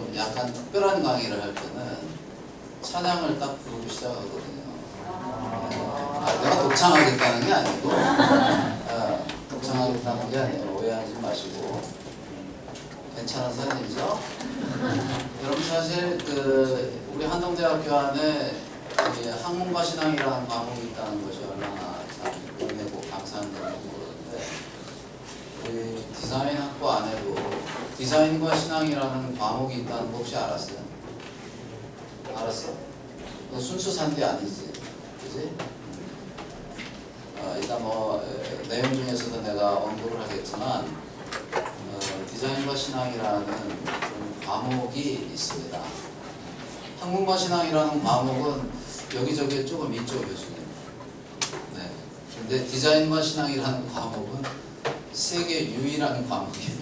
좀 약간 특별한 강의를 할 때는 찬양을 딱 부르고 시작하거든요. 내가 독창하겠다는 게 아니고 독창하겠다는 게 아니에요. 오해하지 마시고. 괜찮은 사연이죠? 여러분 사실 우리 한동대학교 안에 학문과 신앙이라는 과목이 있다는 것이 얼마나 참 은혜고 감사한 점인지 모르는데, 우리 디자인학부 안에도 디자인과 신앙이라는 과목이 있다는 거 혹시 알았어요? 알았어? 너 순수 산디 아니지? 그지? 일단 내용 중에서도 내가 언급을 하겠지만 디자인과 신앙이라는 그런 과목이 있습니다. 학문과 신앙이라는 과목은 여기저기에 조금 있죠, 교수님. 네. 근데 디자인과 신앙이라는 과목은 세계 유일한 과목입니다.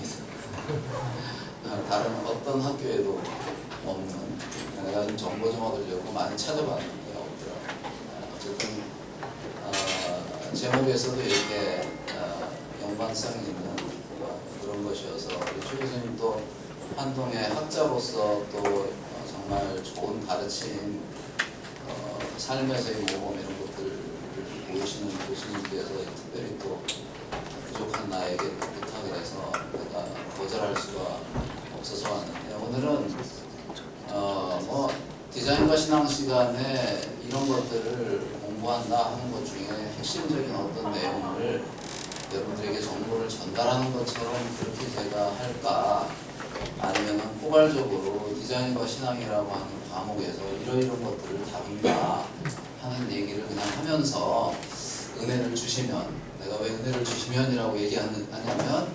다른 어떤 학교에도 없는. 내가 좀 정보 좀 얻으려고 많이 찾아봤는데 없더라고요. 어쨌든 제목에서도 이렇게 연관성이 있는 그런 것이어서 우리 최 교수님도 한동의 학자로서 또 정말 좋은 가르침, 삶에서의 모범 이런 것들을 보여주시는 교수님께서 특별히 또 부족한 나에게 부탁을 해서 내가 거절할 수가 없어서 왔는데, 오늘은 디자인과 신앙 시간에 이런 것들을 공부한다 하는 것 중에 핵심적인 어떤 내용을 여러분들에게 정보를 전달하는 것처럼 그렇게 제가 할까, 아니면 포괄적으로 디자인과 신앙이라고 하는 과목에서 이러이러한 것들을 다룬다 하는 얘기를 그냥 하면서 은혜를 주시면, 내가 왜 은혜를 주시면이라고 얘기하냐면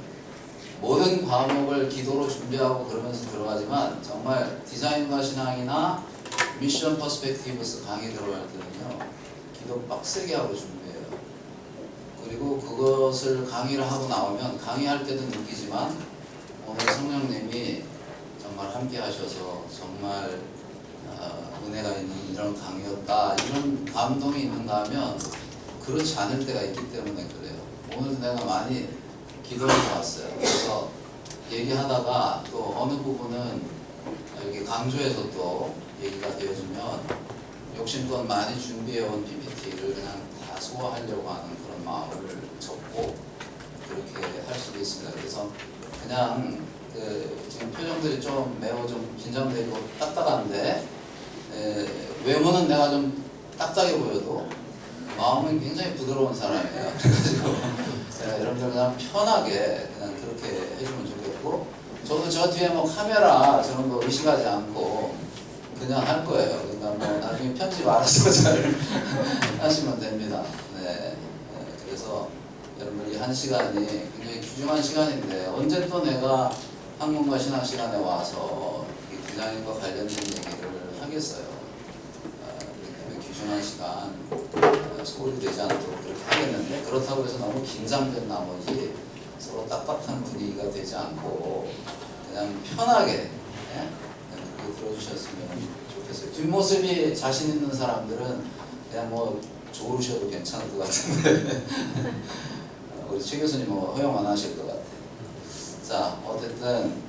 모든 과목을 기도로 준비하고 그러면서 들어가지만 정말 디자인과 신앙이나 미션 퍼스펙티브스 강의 들어갈 때는요 기도 빡세게 하고 준비해요. 그리고 그것을 강의를 하고 나오면 강의할 때도 느끼지만 오늘 성령님이 정말 함께 하셔서 정말 은혜가 있는 이런 강의였다, 이런 감동이 있는가 하면 그렇지 않을 때가 있기 때문에 그래요. 오늘도 내가 많이 기도를 해왔어요. 그래서 얘기하다가 또 어느 부분은 여기 강조해서 또 얘기가 되어지면 욕심껏 많이 준비해온 PPT를 그냥 다 소화하려고 하는 그런 마음을 접고 그렇게 할 수도 있습니다. 그래서 그냥 지금 표정들이 좀 매우 좀 긴장되고 딱딱한데, 외모는 내가 좀 딱딱해 보여도 마음은 굉장히 부드러운 사람이에요. 그래가지고 여러분들 그냥 편하게 그냥 그렇게 해주면 좋겠고, 저도 저 뒤에 카메라 저런 거 의식하지 않고 그냥 할 거예요. 그러니까 나중에 편집 알아서 잘 하시면 됩니다. 네. 그래서 여러분들 이 한 시간이 굉장히 귀중한 시간인데, 언제 또 내가 학문과 신학 시간에 와서 이 디자인과 관련된 얘기를 하겠어요. 그렇게 귀중한 시간 소홀히 되지 않도록 그렇게 하겠는데, 그렇다고 해서 너무 긴장된 나머지 서로 딱딱한 분위기가 되지 않고 그냥 편하게 그렇게 들어주셨으면 좋겠어요. 뒷모습이 자신 있는 사람들은 그냥 좋으셔도 괜찮을 것 같은데 우리 최 교수님 허용 안 하실 것 같아요. 자, 어쨌든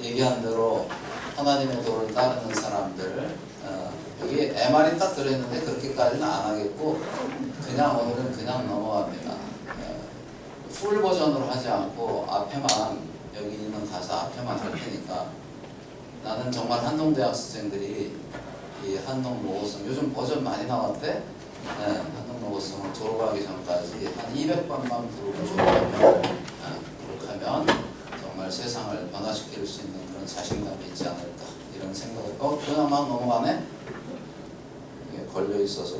얘기한 대로 하나님의 도를 따르는 사람들, 여기 MR이 딱 들어있는데 그렇게까지는 안 하겠고 그냥 오늘은 그냥 넘어갑니다. 풀 버전으로 하지 않고 앞에만, 여기 있는 가사 앞에만 할 테니까, 나는 정말 한동대학생들이 이 한동 로고송, 요즘 버전 많이 나왔대. 한동 로고송을 졸업하기 전까지 한 200번만 부르고 졸업하면, 그렇게 하면 정말 세상을 변화시킬 수 있는 그런 자신감이 있지 않을까, 이런 생각을. 그냥 막 넘어가네? 이게 걸려있어서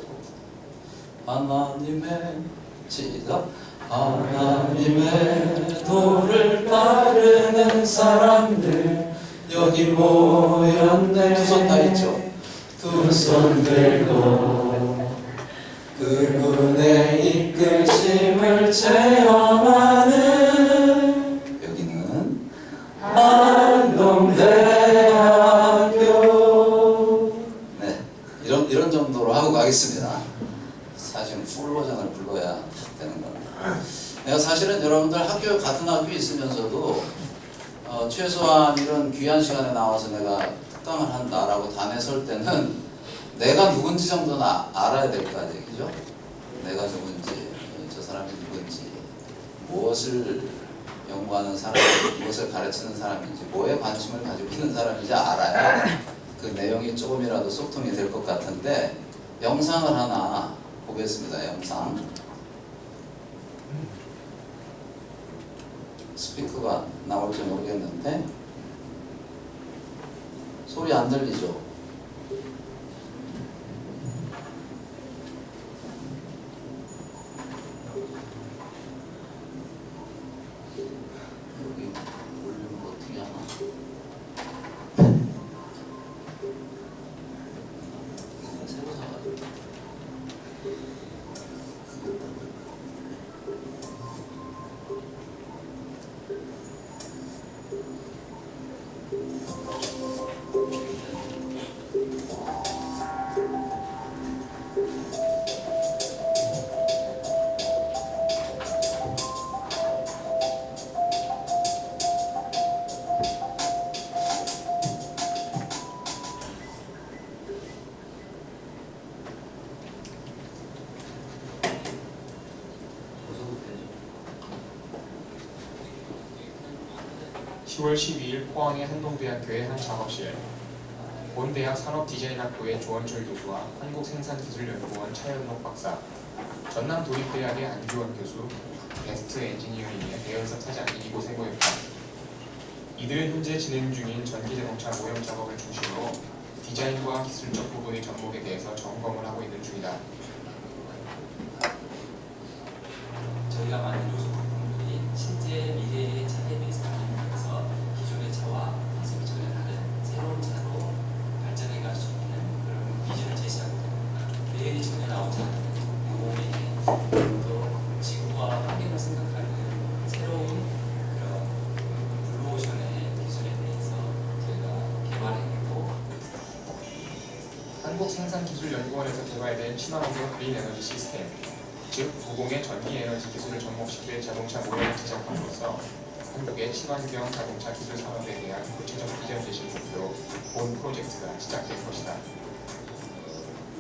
하나님의 시작. 하나님의 도를 따르는 사람들 여기 모였네. 두 손 다 있죠? 두 손 들고 그분의 이끄심을 체험하는, 여기는 한동대학교. 네, 이런 정도로 하고 가겠습니다. 사실 풀 버전을 불러야 되는 겁니다. 내가 사실은 여러분들 같은 학교에 있으면서도 최소한 이런 귀한 시간에 나와서 내가 특강을 한다라고 단에 설 때는 내가 누군지 정도는 알아야 될 거 아니에요, 그죠? 내가 누군지, 저 사람이 누군지, 무엇을 연구하는 사람인지, 무엇을 가르치는 사람인지, 뭐에 관심을 가지고 있는 사람인지 알아야 그 내용이 조금이라도 소통이 될 것 같은데, 영상을 하나 보겠습니다. 영상. 스피커가 나올지 모르겠는데 소리 안 들리죠? 여기 볼륨 어떻게 하나? 이거 새로 사가지고 (10월 12일) 포항의 한동대학교의 한 작업실. 본대학 산업디자인학부의 조원철 교수와 한국생산기술연구원 차현록 박사, 전남도립대학의 안규원 교수, 베스트 엔지니어링의 배현석 사장이 이곳에 모였다. 이들은 현재 진행 중인 전기자동차 모형 작업을 중심으로 디자인과 기술적 부분의 접목에 대해서 점검을 하고 있는 중이다. 저희가 만든 요소 부품들이 실제 미래의 차에 대해서 가정하면서 기존의 차와 모습이 전혀 다른 새로운 차로 발전해 갈 수 있는 그런 비전을 제시하고 있습니다. 내일이 전혀 나오지 않는 미래의 또 지구와 환경을 생각하는 새로운 그런 블루오션의 기술에 대해서 저희가 개발해내고 한국생산기술연구원에서 개발된 친환경 그린 에너지 시스템, 즉 부공의 전기에너지 기술을 접목시킬 자동차 모형을 제작함으로써 한국의 친환경 자동차 기술 산업에 대한 구체적 비전 제시를 목표로 본 프로젝트가 시작될 것이다.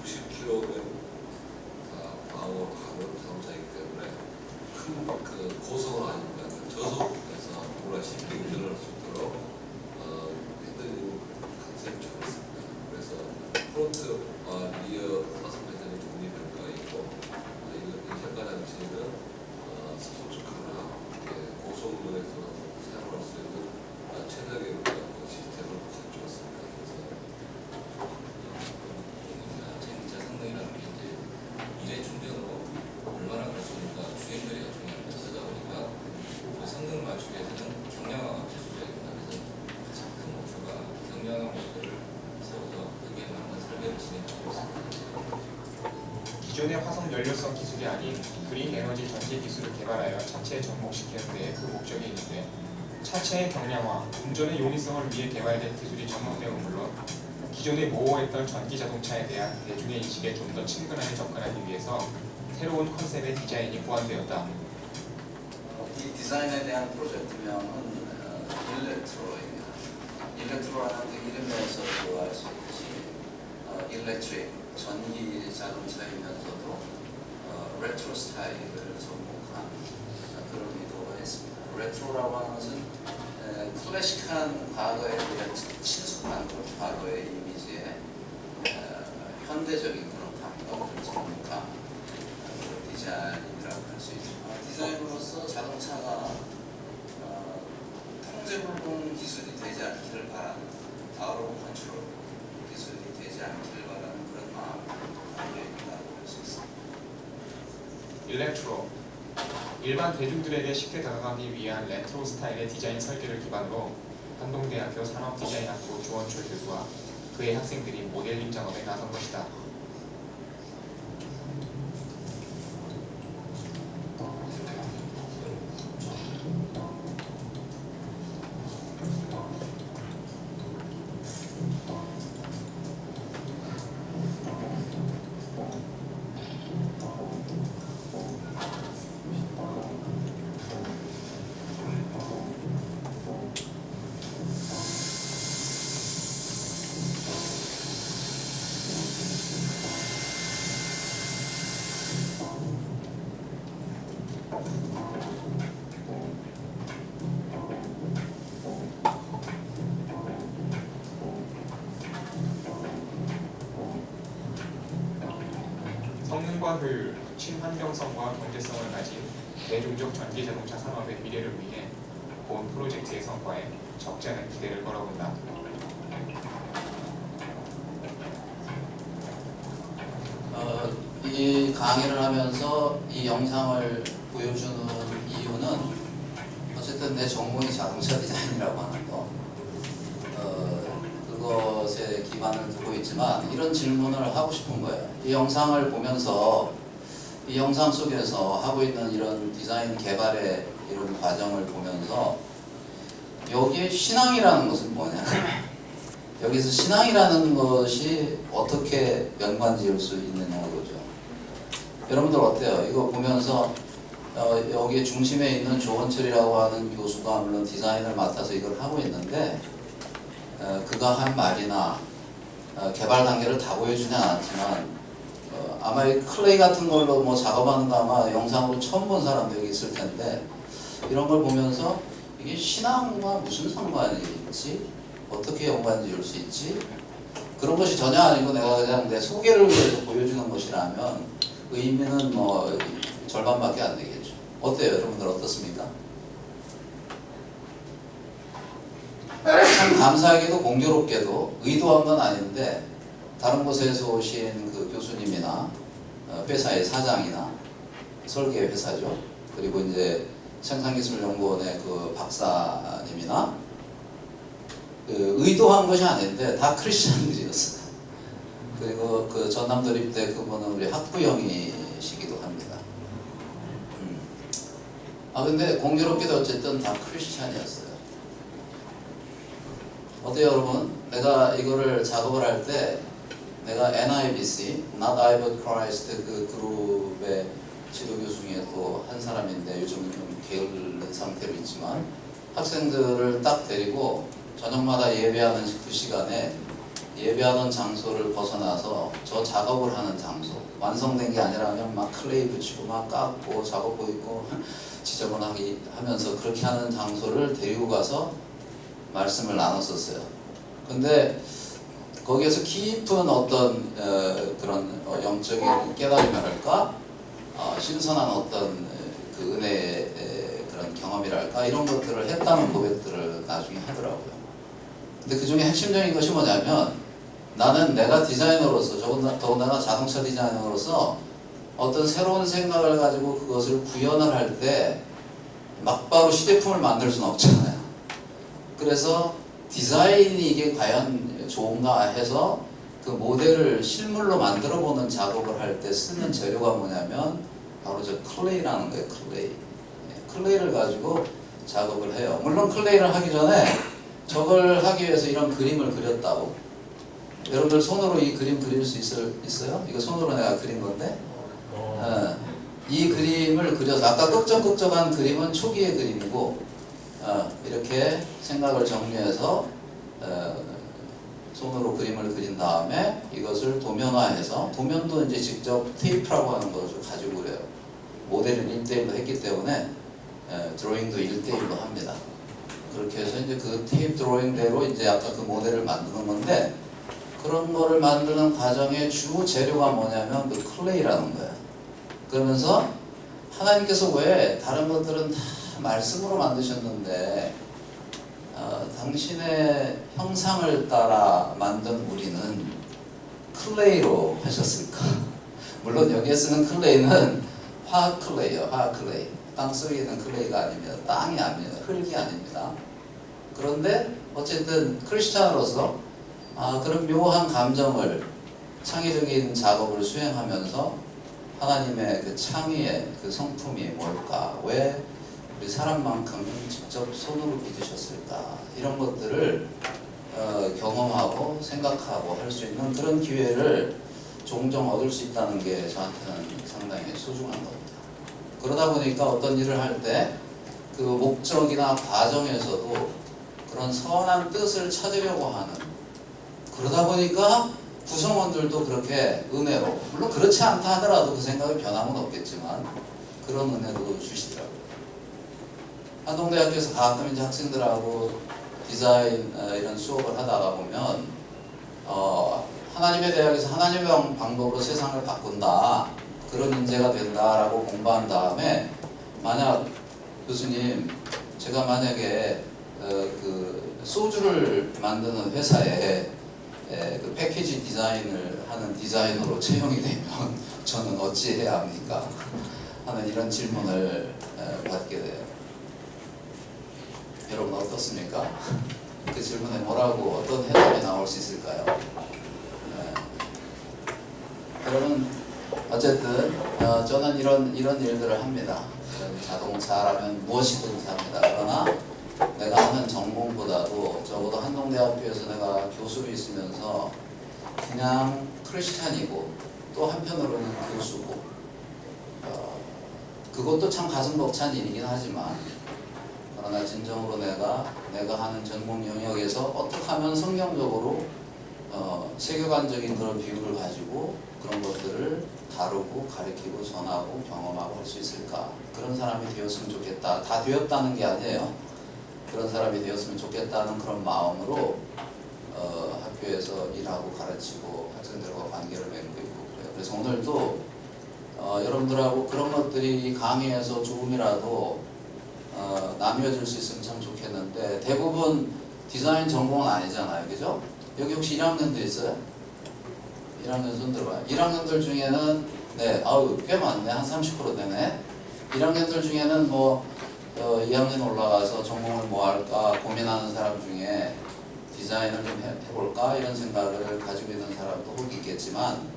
60kg 방어로 가는 자동차이기 때문에 큰 그 고속은 아닙니다. 저속에서 물에 쉽게 운전할 수 있도록 패드링 컨셉처럼 있습니다. 그래서 프론트와 리어 5패드링 분리 별도가 있고 이 현가 장치는 스포츠카나 고속운전에서 사용할 수 있는 최적의 시스템을 갖추었습니다. 전기차 성능이라는 게 이제 미래 충전으로 얼마나 갈 수 있는가 주행거리가 중요합니다. 그러다 보니까 그 성능을 맞추기 위해서는 경량화가 필수적입니다. 그래서 가장 큰 목표가 경량화 모델을 세워서 거기에 맞는 설계를 진행하고 있습니다. 기존의 화석 연료성 기술이 아닌 그린 에너지 전기 기술을 개발하여 차체에 접목시키는 데 그 목적이 있는데, 차체의 경량화, 운전의 용이성을 위해 개발된 기술이 접목되면 물론 기존에 모호했던 전기 자동차에 대한 대중의 인식에 좀 더 친근하게 접근하기 위해서 새로운 컨셉의 디자인이 보완되었다. 이 디자인에 대한 프로젝트명은 일렉트로입니다. 일렉트로라는 그 이름에서도 알 수 있듯이 일렉트릭, 전기 자동차이면서도 레트로 스타일을 접목한 그런 의도가 있습니다. 레트로라고 하는 것은 클래식한 과거에 대한 친숙한 그런 과거의 이미지에 현대적인 그런 감각을 접목한 그런 디자인이라고 할 수 있죠. 디자인으로서 자동차가 통제불능 기술이 되지 않기를 바라는, 아우로 컨트롤 기술이 되지 않기를 바라는 그런 마음이 담겨 있다고 할 수 있습니다. 일렉트로, 일반 대중들에게 쉽게 다가가기 위한 레트로 스타일의 디자인 설계를 기반으로 한동대학교 산업디자인학부 조원철 교수와 그의 학생들이 모델링 작업에 나선 것이다. 효율과 효율, 친환경성과 경제성을 가진 대중적 전기자동차 산업의 미래를 위해 본 프로젝트의 성과에 적지 않은 기대를 걸어본다. 이 강의를 하면서 이 영상을 보여주는 이유는 어쨌든 내 전공이 자동차 디자인이라고 하는 거 그것에 기반을 두고 있지만 이런 질문을 하고 싶은 거예요. 이 영상을 보면서 이 영상 속에서 하고 있는 이런 디자인 개발의 이런 과정을 보면서 여기에 신앙이라는 것은 뭐냐? 여기서 신앙이라는 것이 어떻게 연관지을 수 있느냐 그거죠. 여러분들 어때요? 이거 보면서 여기 중심에 있는 조원철이라고 하는 교수가 물론 디자인을 맡아서 이걸 하고 있는데 그가 한 말이나 개발 단계를 다 보여주진 않았지만 아마 이 클레이 같은 걸로 뭐 작업하는 거 아마 영상으로 처음 본 사람도 여기 있을 텐데 이런 걸 보면서 이게 신앙과 무슨 상관이 있지? 어떻게 연관지을 수 있지? 그런 것이 전혀 아니고 내가 그냥 내 소개를 위해서 보여주는 것이라면 의미는 뭐 절반밖에 안 되겠죠. 어때요? 여러분들 어떻습니까? 참 감사하게도 공교롭게도 의도한 건 아닌데 다른 곳에서 오신 그 교수님이나 회사의 사장이나 설계 회사죠. 그리고 이제 생산기술연구원의 그 박사님이나 그 의도한 것이 아닌데 다 크리스천들이었어요. 그리고 그 전남도립대 그분은 우리 학부형이시기도 합니다. 근데 공교롭게도 어쨌든 다 크리스천이었어요. 어때요 여러분? 내가 이거를 작업을 할 때 내가 NIBC, Not I But Christ 그 그룹의 지도교수 중에 또 한 사람인데 요즘은 좀 게으른 상태로 있지만 학생들을 딱 데리고 저녁마다 예배하는 그 시간에 예배하던 장소를 벗어나서 저 작업을 하는 장소, 완성된 게 아니라 그냥 막 클레이 붙이고 막 깎고 작업고 있고 지저분하게 하면서 그렇게 하는 장소를 데리고 가서 말씀을 나눴었어요. 근데 거기에서 깊은 어떤 그런 영적인 깨달음이랄까 신선한 어떤 그 은혜의 그런 경험이랄까 이런 것들을 했다는 고백들을 나중에 하더라고요. 근데 그 중에 핵심적인 것이 뭐냐면 나는 내가 디자이너로서 더군다나 자동차 디자이너로서 어떤 새로운 생각을 가지고 그것을 구현을 할 때 막바로 시제품을 만들 수는 없잖아요. 그래서 디자인이 이게 과연 좋은가 해서 그 모델을 실물로 만들어 보는 작업을 할 때 쓰는 재료가 뭐냐면 바로 저 클레이라는 거예요. 클레이를 가지고 작업을 해요. 물론 클레이를 하기 전에 저걸 하기 위해서 이런 그림을 그렸다고. 여러분들 손으로 이 그림 그릴 수 있어요? 이거 손으로 내가 그린 건데 이 그림을 그려서 아까 끄적끄적한 그림은 초기의 그림이고 이렇게 생각을 정리해서 손으로 그림을 그린 다음에 이것을 도면화해서 도면도 이제 직접 테이프라고 하는 것을 가지고 그래요. 모델은 1대1로 했기 때문에 드로잉도 1대1로 합니다. 그렇게 해서 이제 그 테이프 드로잉대로 이제 아까 그 모델을 만드는 건데 그런 거를 만드는 과정의 주 재료가 뭐냐면 그 클레이라는 거야. 그러면서 하나님께서 왜 다른 것들은 다 말씀으로 만드셨는데 당신의 형상을 따라 만든 우리는 클레이로 하셨을까? 물론 여기에 쓰는 클레이는 화학 클레이예요. 화학 클레이. 땅 속에 있는 클레이가 아닙니다. 땅이 아닙니다. 흙이 아닙니다. 그런데 어쨌든 크리스찬으로서 그런 묘한 감정을 창의적인 작업을 수행하면서 하나님의 그 창의의 그 성품이 뭘까? 왜 우리 사람만큼은 직접 손으로 빚으셨을까? 이런 것들을 경험하고 생각하고 할 수 있는 그런 기회를 종종 얻을 수 있다는 게 저한테는 상당히 소중한 겁니다. 그러다 보니까 어떤 일을 할 때 그 목적이나 과정에서도 그런 선한 뜻을 찾으려고 하는 그러다 보니까 구성원들도 그렇게 은혜로 물론 그렇지 않다 하더라도 그 생각이 변함은 없겠지만 그런 은혜도 주시더라고요. 한동대학교에서 가끔 이제 학생들하고 디자인 이런 수업을 하다가 보면 하나님의 대학에서 하나님의 방법으로 세상을 바꾼다 그런 인재가 된다라고 공부한 다음에 만약 교수님 제가 만약에 그 소주를 만드는 회사에 그 패키지 디자인을 하는 디자이너로 채용이 되면 저는 어찌 해야 합니까? 하는 이런 질문을 받게 돼요. 여러분 어떻습니까? 그 질문에 뭐라고 어떤 해답이 나올 수 있을까요? 여러분 어쨌든 저는 이런 일들을 합니다. 자동차라면 무엇이든지 합니다. 그러나 내가 하는 전공보다도 적어도 한동대학교에서 내가 교수로 있으면서 그냥 크리스찬이고 또 한편으로는 교수고 그것도 참 가슴 벅찬 일이긴 하지만 그러나 진정으로 내가 하는 전공 영역에서 어떻게 하면 성경적으로 세계관적인 그런 비유를 가지고 그런 것들을 다루고 가르치고 전하고 경험하고 할 수 있을까? 그런 사람이 되었으면 좋겠다. 다 되었다는 게 아니에요. 그런 사람이 되었으면 좋겠다는 그런 마음으로 학교에서 일하고 가르치고 학생들과 관계를 맺고 있고 그래요. 그래서 오늘도 여러분들하고 그런 것들이 강의에서 조금이라도 나뉘어질 수 있으면 참 좋겠는데 대부분 디자인 전공은 아니잖아요. 그죠? 여기 혹시 1학년도 있어요? 1학년 손 들어봐요. 1학년들 중에는 네, 꽤 많네. 한 30% 되네. 1학년들 중에는 뭐 2학년 올라가서 전공을 뭐 할까 고민하는 사람 중에 디자인을 좀 해볼까 이런 생각을 가지고 있는 사람도 혹 있겠지만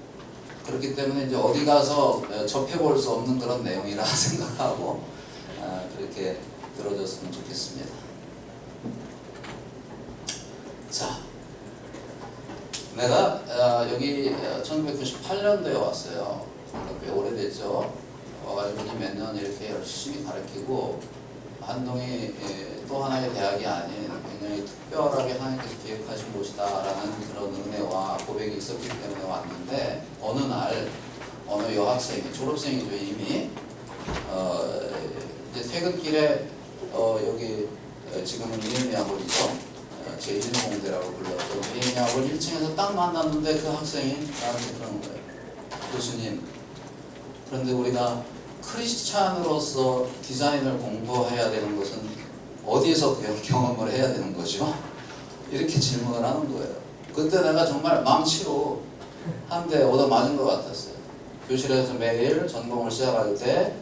그렇기 때문에 이제 어디 가서 접해볼 수 없는 그런 내용이라 생각하고 그렇게 들어줬으면 좋겠습니다. 자, 내가 여기 1998년도에 왔어요. 꽤 오래됐죠. 와가지고 몇 년 이렇게 열심히 가르치고 한동이 또 하나의 대학이 아닌 굉장히 특별하게 하나님께서 계획하신 곳이다라는 그런 은혜와 고백이 있었기 때문에 왔는데 어느 날 어느 여학생이 졸업생이죠 이미 이제 퇴근길에 여기 지금은 미래미학원이죠. 제1공대라고 불렀던 미래미학원 1층에서 딱 만났는데 그 학생이 나한테 그런 거예요. 교수님, 그런데 우리가 크리스찬으로서 디자인을 공부해야 되는 것은 어디에서 경험을 해야 되는 거죠? 이렇게 질문을 하는 거예요. 그때 내가 정말 망치로 한 대 얻어맞은 것 같았어요. 교실에서 매일 전공을 시작할 때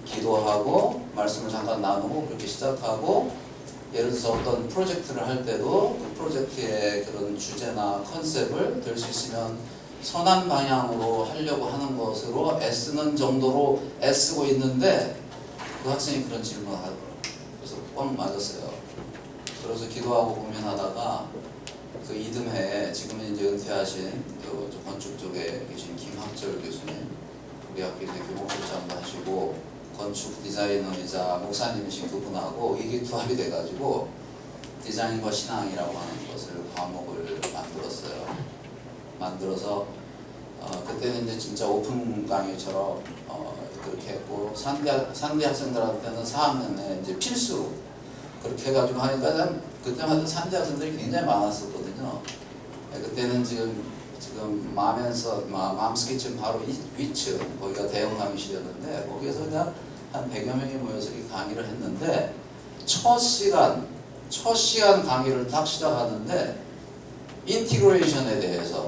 기도하고 말씀을 잠깐 나누고 그렇게 시작하고 예를 들어서 어떤 프로젝트를 할 때도 그 프로젝트의 그런 주제나 컨셉을 될 수 있으면 선한 방향으로 하려고 하는 것으로 애쓰는 정도로 애쓰고 있는데 그 학생이 그런 질문을 하더라고요. 그래서 꽉 맞았어요. 그래서 기도하고 고민하다가 그 이듬해에 지금은 이제 은퇴하신 그 건축 쪽에 계신 김학절 교수님, 우리 학교 이제 교목실장도 하시고 건축 디자이너이자 목사님이신 그분하고 의기투합이 돼가지고 디자인과 신앙이라고 하는 것을 과목을 만들어서 그때는 이제 진짜 오픈 강의처럼 그렇게 했고 상대 학생들한테는 4학년에 이제 필수 그렇게 해가지고 하니까 그때마다 상대 학생들이 굉장히 많았었거든요. 그때는 지금 맘스키친 바로 위층 거기가 대형 강의실이었는데 거기에서 그냥 한 100여 명이 모여서 이렇게 강의를 했는데 첫 시간 강의를 딱 시작하는데 인티그레이션에 대해서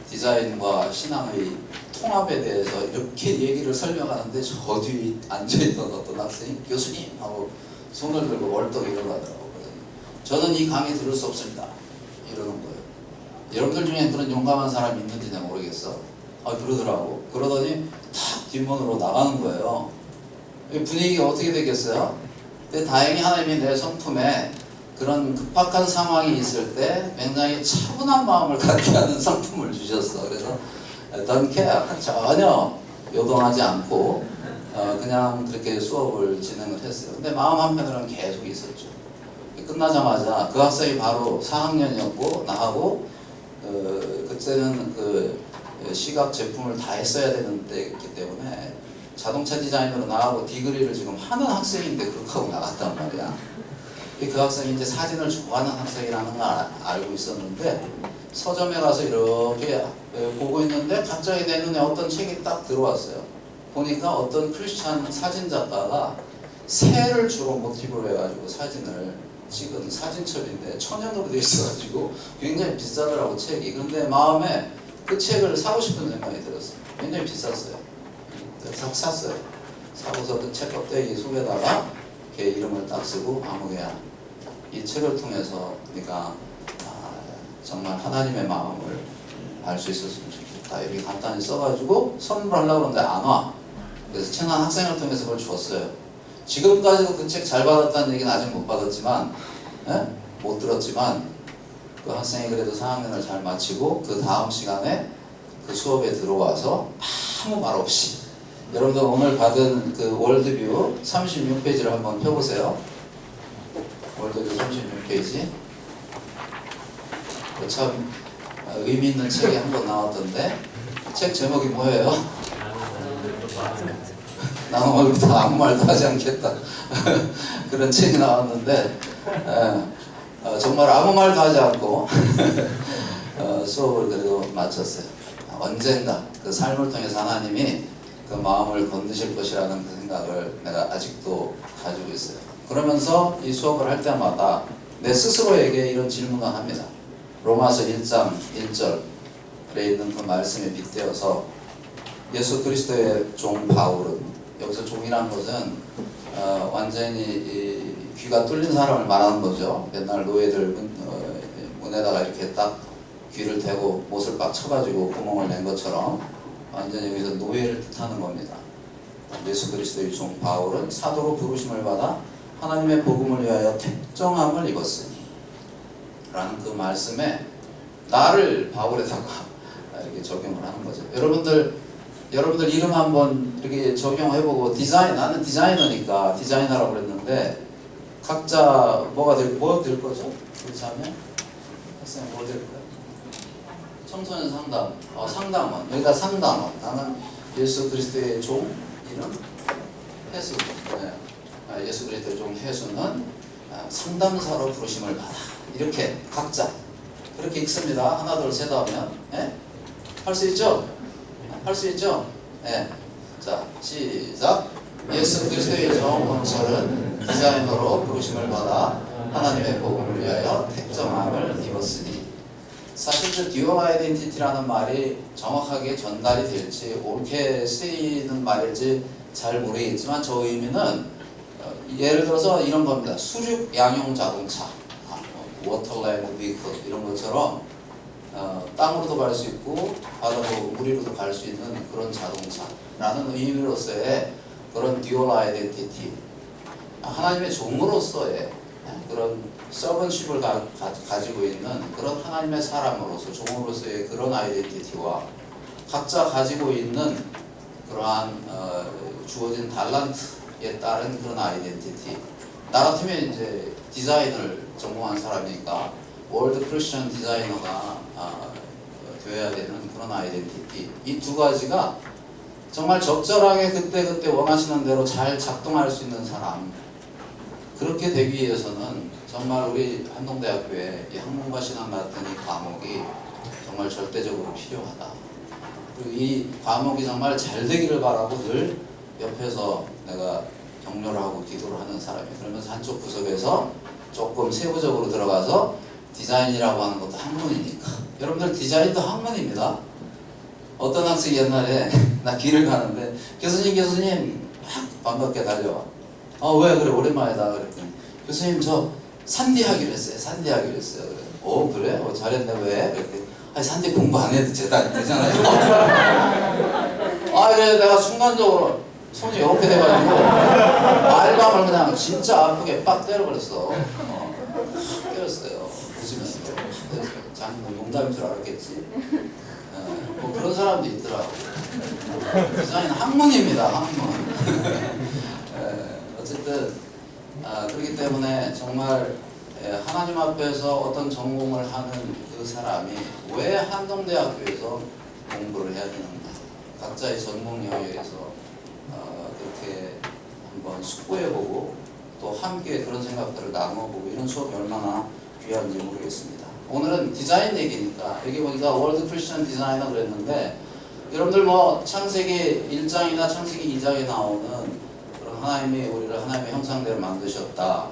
디자인과 신앙의 통합에 대해서 이렇게 얘기를 설명하는데 저 뒤에 앉아있던 어떤 학생이 교수님 하고 손을 들고 월떡 일어나더라고요. 저는 이 강의 들을 수 없습니다 이러는 거예요. 여러분들 중에 그런 용감한 사람이 있는지 내가 모르겠어. 그러더라고. 그러더니 탁 뒷문으로 나가는 거예요. 분위기가 어떻게 되겠어요? 근데 다행히 하나님이 내 성품에 그런 급박한 상황이 있을 때 굉장히 차분한 마음을 갖게 하는 성품을 주셨어. 그래서 don't care, 전혀 요동하지 않고 그냥 그렇게 수업을 진행을 했어요. 근데 마음 한편으로는 계속 있었죠. 끝나자마자 그 학생이 바로 4학년이었고 나하고 그때는 그 시각 제품을 다 했어야 되는 때였기 때문에 자동차 디자이너로 나하고 디그리를 지금 하는 학생인데 그렇게 하고 나갔단 말이야. 그 학생이 이제 사진을 좋아하는 학생이라는 걸 알고 있었는데 서점에 가서 이렇게 보고 있는데 갑자기 내 눈에 어떤 책이 딱 들어왔어요. 보니까 어떤 크리스찬 사진 작가가 새를 주로 모티브로 해가지고 사진을 찍은 사진첩인데 천연으로 되어 있어가지고 굉장히 비싸더라고 책이. 근데 마음에 그 책을 사고 싶은 생각이 들었어요. 굉장히 비쌌어요. 그래서 샀어요. 사고서 그 책 껍데기 속에다가 걔 이름을 딱 쓰고 과목이야. 이 책을 통해서 네가 정말 하나님의 마음을 알 수 있었으면 좋겠다. 이렇게 간단히 써가지고 선물하려고 하는데 안 와. 그래서 친한 학생을 통해서 그걸 줬어요. 지금까지도 그 책 잘 받았다는 얘기는 아직 못 받았지만, 못 들었지만 그 학생이 그래도 4학년을 잘 마치고 그 다음 시간에 그 수업에 들어와서 아무 말 없이 여러분들 오늘 받은 그 월드뷰 36페이지를 한번 펴보세요. 월드뷰 36페이지. 참 의미 있는 책이 한 권 나왔던데 책 제목이 뭐예요? 나는 오늘부터 아무 말도 하지 않겠다. 그런 책이 나왔는데 정말 아무 말도 하지 않고 수업을 그래도 마쳤어요. 언젠가 그 삶을 통해서 하나님이 그 마음을 건드실 것이라는 그 생각을 내가 아직도 가지고 있어요. 그러면서 이 수업을 할 때마다 내 스스로에게 이런 질문을 합니다. 로마서 1장 1절에 있는 그 말씀에 빗대어서 예수 그리스도의 종 바울은, 여기서 종이라는 것은 완전히 귀가 뚫린 사람을 말하는 거죠. 맨날 노예들 문에다가 이렇게 딱 귀를 대고 못을 빡 쳐가지고 구멍을 낸 것처럼 완전히 여기서 노예를 뜻하는 겁니다. 예수 그리스도의 종 바울은 사도로 부르심을 받아 하나님의 복음을 위하여 택정함을 입었으니 라는 그 말씀에 나를 바울에다가 이렇게 적용을 하는 거죠. 여러분들 이름 한번 이렇게 적용해보고 나는 디자이너니까 디자이너라고 그랬는데 각자 뭐 될 거죠? 그렇지 않으면? 학생 뭐 될 거예요? 청소년 상담, 상담원. 여기다 상담원. 나는 예수 그리스도의 종 이름 해수. 네. 예수 그리스도의 종 해수는 상담사로 부르심을 받아. 이렇게 각자 그렇게 읽습니다. 하나 둘 셋 하면 할 수 있죠? 할 수 있죠? 네. 자 시작. 예수 그리스도의 종 홍철은 디자이너로 부르심을 받아 하나님의 복음을 위하여 택정함을 입었으니. 사실 그 듀얼 아이덴티티라는 말이 정확하게 전달이 될지 옳게 쓰이는 말일지 잘 모르겠지만 저 의미는 예를 들어서 이런 겁니다. 수륙 양용 자동차, 워터랜드 비클 이런 것처럼 땅으로도 갈 수 있고 바다로 물 위로도 갈 수 있는 그런 자동차라는 의미로서의 그런 듀얼 아이덴티티, 하나님의 종으로서의 그런 서번십을 가지고 있는 그런 하나님의 사람으로서 종으로서의 그런 아이덴티티와 각자 가지고 있는 그러한 주어진 달란트에 따른 그런 아이덴티티. 나 같으면 이제 디자인을 전공한 사람이니까 월드 크리스천 디자이너가 되어야 되는 그런 아이덴티티. 이 두 가지가 정말 적절하게 그때 원하시는 대로 잘 작동할 수 있는 사람. 그렇게 되기 위해서는 정말 우리 한동대학교에 이 학문과 신앙 같은 이 과목이 정말 절대적으로 필요하다. 그리고 이 과목이 정말 잘 되기를 바라고 늘 옆에서 내가 격려를 하고 기도를 하는 사람이에요. 그러면서 한쪽 구석에서 조금 세부적으로 들어가서 디자인이라고 하는 것도 학문이니까. 여러분들 디자인도 학문입니다. 어떤 학생이 옛날에 나 길을 가는데 교수님 막 반갑게 달려와. 왜 그래 오랜만이다 그랬더니 교수님 저 산디 하기로 했어요. 그래. 그래? 잘했네. 왜? 그랬더니 산디 공부 안 해도 되잖아요. 그래 내가 순간적으로 손이 이렇게 돼가지고 알밤을 그냥 진짜 아프게 빡 때려버렸어. 때렸어요. 웃으면서. 자기는 농담인 줄 알았겠지. 뭐 그런 사람도 있더라고. 디자인 학문입니다. 학문. 어쨌든 그렇기 때문에 정말 하나님 앞에서 어떤 전공을 하는 그 사람이 왜 한동대학교에서 공부를 해야 되는가, 각자의 전공 영역에서 그렇게 한번 숙고해보고 또 함께 그런 생각들을 나눠보고 이런 수업이 얼마나 귀한지 모르겠습니다. 오늘은 디자인 얘기니까 여기 보니까 월드 크리스천 디자이너 그랬는데 여러분들 뭐 창세기 1장이나 창세기 2장에 나오는 그런 하나님이 우리를 하나님의 형상대로 만드셨다.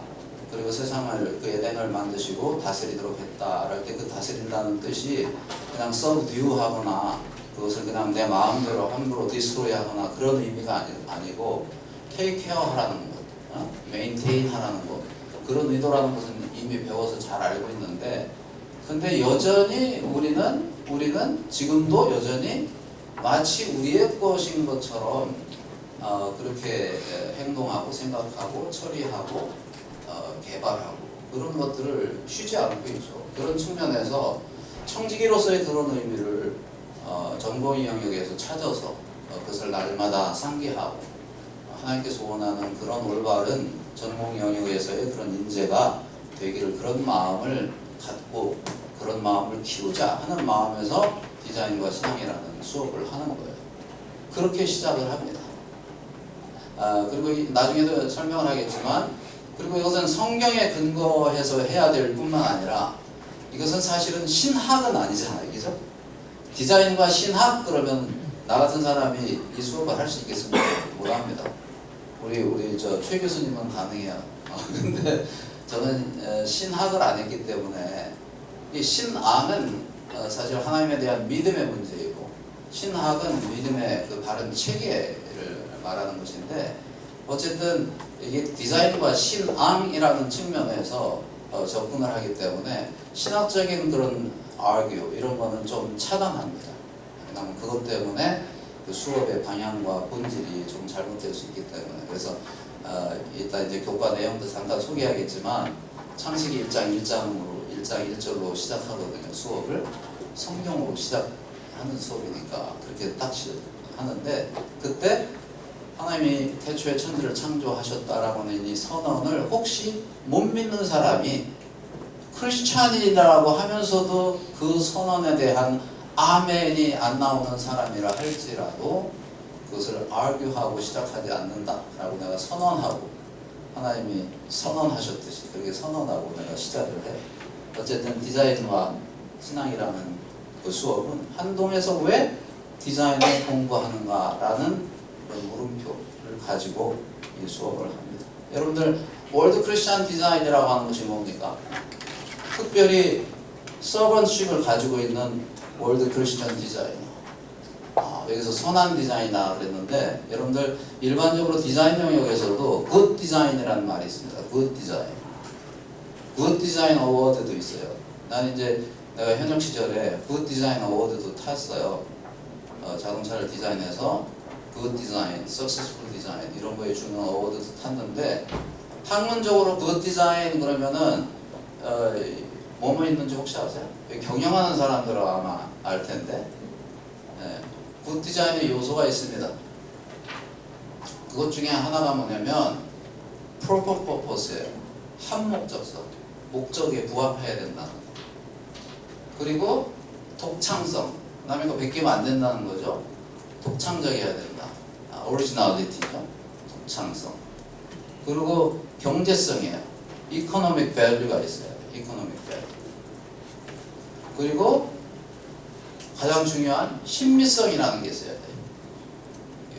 그리고 세상을 그 에덴을 만드시고 다스리도록 했다. 할 때 그 다스린다는 뜻이 그냥 서브듀하거나 그것을 그냥 내 마음대로 함부로 디스트로이하거나 그런 의미가 아니고 테이크 케어 하라는 것, 메인테인 하라는 것, 그런 의도라는 것은 이미 배워서 잘 알고 있는데 근데 여전히 우리는 지금도 여전히 마치 우리의 것인 것처럼 그렇게 행동하고 생각하고 처리하고 개발하고 그런 것들을 쉬지 않고 있죠. 그런 측면에서 청지기로서의 그런 의미를 전공의 영역에서 찾아서 그것을 날마다 상기하고 하나님께서 원하는 그런 올바른 전공 영역에서의 그런 인재가 되기를 그런 마음을 갖고 그런 마음을 키우자 하는 마음에서 디자인과 신앙이라는 수업을 하는 거예요. 그렇게 시작을 합니다. 그리고 나중에도 설명을 하겠지만 그리고 이것은 성경에 근거해서 해야 될 뿐만 아니라 이것은 사실은 신학은 아니잖아요. 그죠? 디자인과 신학 그러면 나 같은 사람이 이 수업을 할 수 있겠습니까? 못합니다. 우리 최 교수님은 가능해요. 근데 저는 신학을 안 했기 때문에 이 신앙은 사실 하나님에 대한 믿음의 문제이고 신학은 믿음의 그 바른 체계를 말하는 것인데 어쨌든 이게 디자인과 신앙이라는 측면에서 접근을 하기 때문에 신학적인 그런 argue 이런 거는 좀 차단합니다. 왜냐하면 그것 때문에 그 수업의 방향과 본질이 좀 잘못될 수 있기 때문에 그래서 이따 이제 교과 내용도 잠깐 소개하겠지만 창세기 1장 1절로 시작하거든요. 수업을 성경으로 시작하는 수업이니까 그렇게 딱 하는데 그때 하나님이 태초에 천지를 창조하셨다라고 하는 이 선언을 혹시 못 믿는 사람이 크리스찬이라고 하면서도 그 선언에 대한 아멘이 안 나오는 사람이라 할지라도 그것을 argue하고 시작하지 않는다라고 내가 선언하고 하나님이 선언하셨듯이 그렇게 선언하고 내가 시작을 해. 어쨌든 디자인과 신앙이라는 그 수업은 한동에서 왜 디자인을 공부하는가라는 그런 물음표를 가지고 이 수업을 합니다. 여러분들 월드 크리스천 디자인이라고 하는 것이 뭡니까? 특별히 서번식을 가지고 있는 월드 크리스천 디자이너. 여기서 선한 디자인이다 그랬는데 여러분들 일반적으로 디자인 영역에서도 굿 디자인이라는 말이 있습니다. 굿 디자인. 굿 디자인 어워드도 있어요. 난 이제 내가 현역 시절에 굿 디자인 어워드도 탔어요. 자동차를 디자인해서 굿 디자인, 석세스풀 디자인 이런 거에 주는 어워드도 탔는데 학문적으로 굿 디자인 그러면은 뭐뭐 있는지 혹시 아세요? 경영하는 사람들은 아마 알 텐데 굿 디자인의 요소가 있습니다. 그것 중에 하나가 뭐냐면 proper purpose예요. 한 목적성, 목적에 부합해야 된다는 거. 그리고 독창성, 남의 거 베끼면 안 된다는 거죠. 독창적이어야 된다. 오리지널리티죠. 독창성. 그리고 경제성이에요. economic value가 있어요. economic value. 그리고 가장 중요한 신미성이라는 게 있어야 돼요.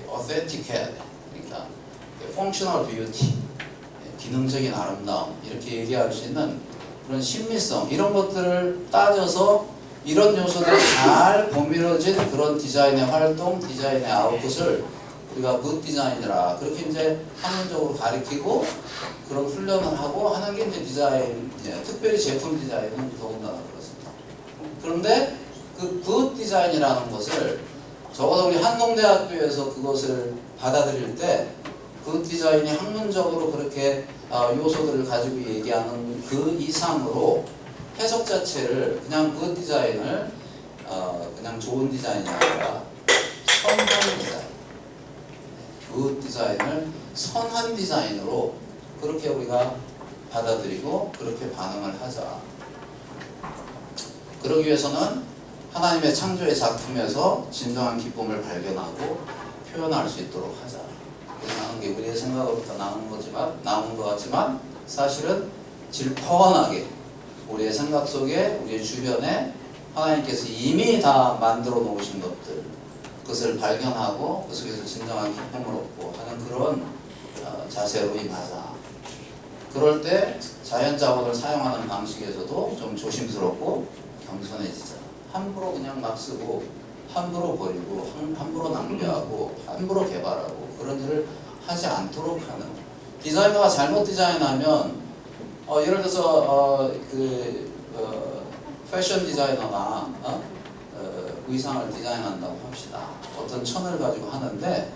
authentic 해야 돼. 그러니까 functional beauty, 기능적인 아름다움 이렇게 얘기할 수 있는 그런 신미성 이런 것들을 따져서 이런 요소들이 잘 보밀어진 그런 디자인의 활동, 디자인의 아웃풋을 우리가 굿 디자인이라 그렇게 이제 학문적으로 가리키고 그런 훈련을 하고 하는 게 이제 디자인, 특별히 제품 디자인은 더군다나 그렇습니다. 그런데 그 굿 디자인이라는 것을 적어도 우리 한동대학교에서 그것을 받아들일 때 굿 디자인이 학문적으로 그렇게 요소들을 가지고 얘기하는 그 이상으로 해석 자체를 그냥 굿 디자인을 그냥 좋은 디자인이 아니라 선한 디자인, 굿 디자인을 선한 디자인으로 그렇게 우리가 받아들이고 그렇게 반응을 하자. 그러기 위해서는 하나님의 창조의 작품에서 진정한 기쁨을 발견하고 표현할 수 있도록 하자. 그런 게 우리의 생각으로부터 나오는 것 같지만 사실은 질펀하게 우리의 생각 속에 우리의 주변에 하나님께서 이미 다 만들어 놓으신 것들, 그것을 발견하고 그 속에서 진정한 기쁨을 얻고 하는 그런 자세로 임하자. 그럴 때 자연 자원을 사용하는 방식에서도 좀 조심스럽고 겸손해지자. 함부로 그냥 막 쓰고 함부로 버리고 함부로 낭비하고 함부로 개발하고 그런 일을 하지 않도록 하는. 디자이너가 잘못 디자인하면 예를 들어서 패션 디자이너가 의상을 디자인한다고 합시다. 어떤 천을 가지고 하는데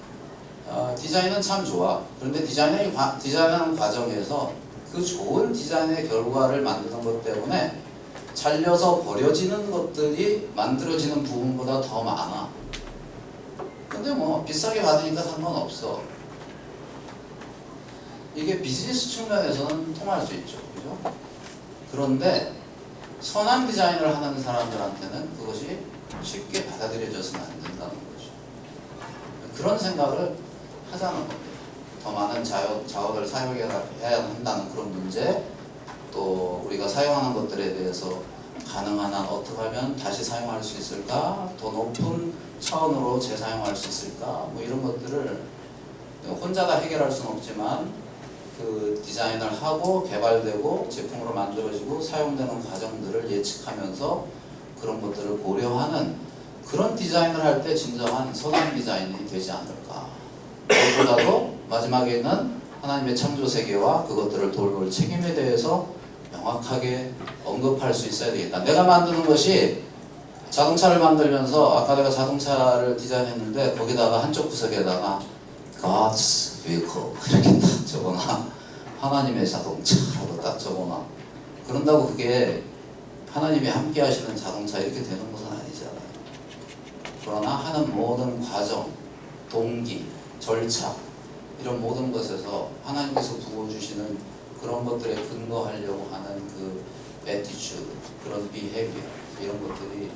디자인은 참 좋아. 그런데 디자인하는 과정에서 그 좋은 디자인의 결과를 만드는 것 때문에 잘려서 버려지는 것들이 만들어지는 부분보다 더 많아. 근데 뭐 비싸게 받으니까 상관없어. 이게 비즈니스 측면에서는 통할 수 있죠. 그죠? 그런데 선한 디자인을 하는 사람들한테는 그것이 쉽게 받아들여져서는 안 된다는 거죠. 그런 생각을 하자는 겁니다. 더 많은 자원을 사용해야 한다는 그런 문제, 또 우리가 사용하는 것들에 대해서 가능한 한 어떻게 하면 다시 사용할 수 있을까, 더 높은 차원으로 재사용할 수 있을까, 뭐 이런 것들을 혼자 다 해결할 수는 없지만 그 디자인을 하고 개발되고 제품으로 만들어지고 사용되는 과정들을 예측하면서 그런 것들을 고려하는 그런 디자인을 할 때 진정한 선한 디자인이 되지 않을까. 무엇보다도 마지막에 있는 하나님의 창조 세계와 그것들을 돌볼 책임에 대해서 명확하게 언급할 수 있어야 되겠다. 내가 만드는 것이 자동차를 만들면서 아까 내가 자동차를 디자인했는데 거기다가 한쪽 구석에다가 God's vehicle 이렇게 딱 적어놔. 하나님의 자동차라고 딱 적어놔. 그런다고 그게 하나님이 함께 하시는 자동차 이렇게 되는 것은 아니잖아요. 그러나 하는 모든 과정, 동기, 절차 이런 모든 것에서 하나님께서 부어주시는 그런 것들에 근거하려고 하는 그 attitude, 그런 behavior 이런 것들이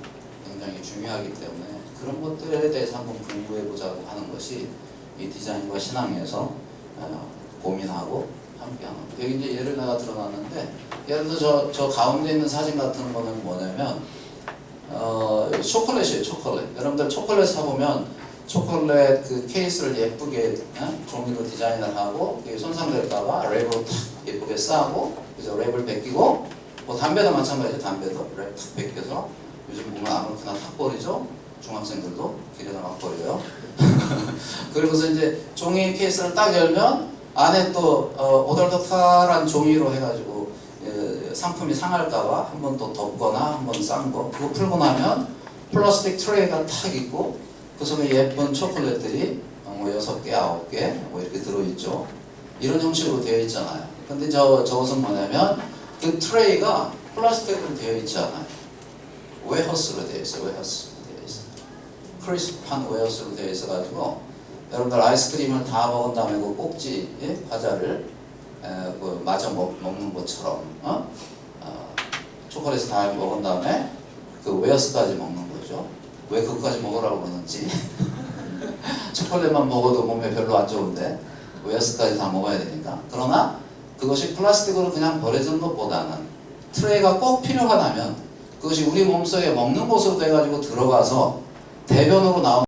굉장히 중요하기 때문에 그런 것들에 대해서 한번 공부해보자고 하는 것이 이 디자인과 신앙에서 고민하고 함께하는. 여기 이제 예를 내가 들어놨는데, 예를 들어 저 가운데 있는 사진 같은 거는 뭐냐면 초콜릿이에요. 초콜릿. 여러분들 초콜릿 사보면 초콜릿 그 케이스를 예쁘게 종이로 디자인을 하고 손상될까봐 랩으로 탁 예쁘게 싸고 그래서 랩을 벗기고, 뭐 담배도 마찬가지죠. 담배도 랩 탁 벗겨서 요즘 보면 아무렇게나 탁 버리죠. 중학생들도 길에다 막 버려요. 그리고서 이제 종이 케이스를 딱 열면 안에 또 오돌토탈한 종이로 해가지고 상품이 상할까봐 한 번 또 덮거나 한 번 싼 거 그거 풀고 나면 플라스틱 트레이가 탁 있고 그 속에 예쁜 초콜릿들이 뭐 6개, 9개 뭐 이렇게 들어있죠. 이런 형식으로 되어 있잖아요. 근데 저것은 뭐냐면 그 트레이가 플라스틱으로 되어 있지 않아요. 웨어스로 되어 있어요. 웨어스. 크리스프한 웨어스로 되어 있어가지고 여러분들 아이스크림을 다 먹은 다음에 그 꼭지 과자를 마저 먹는 것처럼 초콜릿을 다 먹은 다음에 그 웨어스까지 먹는 거죠. 왜 그것까지 먹으라고 그러는지. 초콜릿만 먹어도 몸에 별로 안 좋은데 웨어스까지 다 먹어야 되니까. 그러나 그것이 플라스틱으로 그냥 버려지는 것보다는 트레이가 꼭 필요하다면 그것이 우리 몸속에 먹는 것으로 돼가지고 들어가서 대변으로 나오는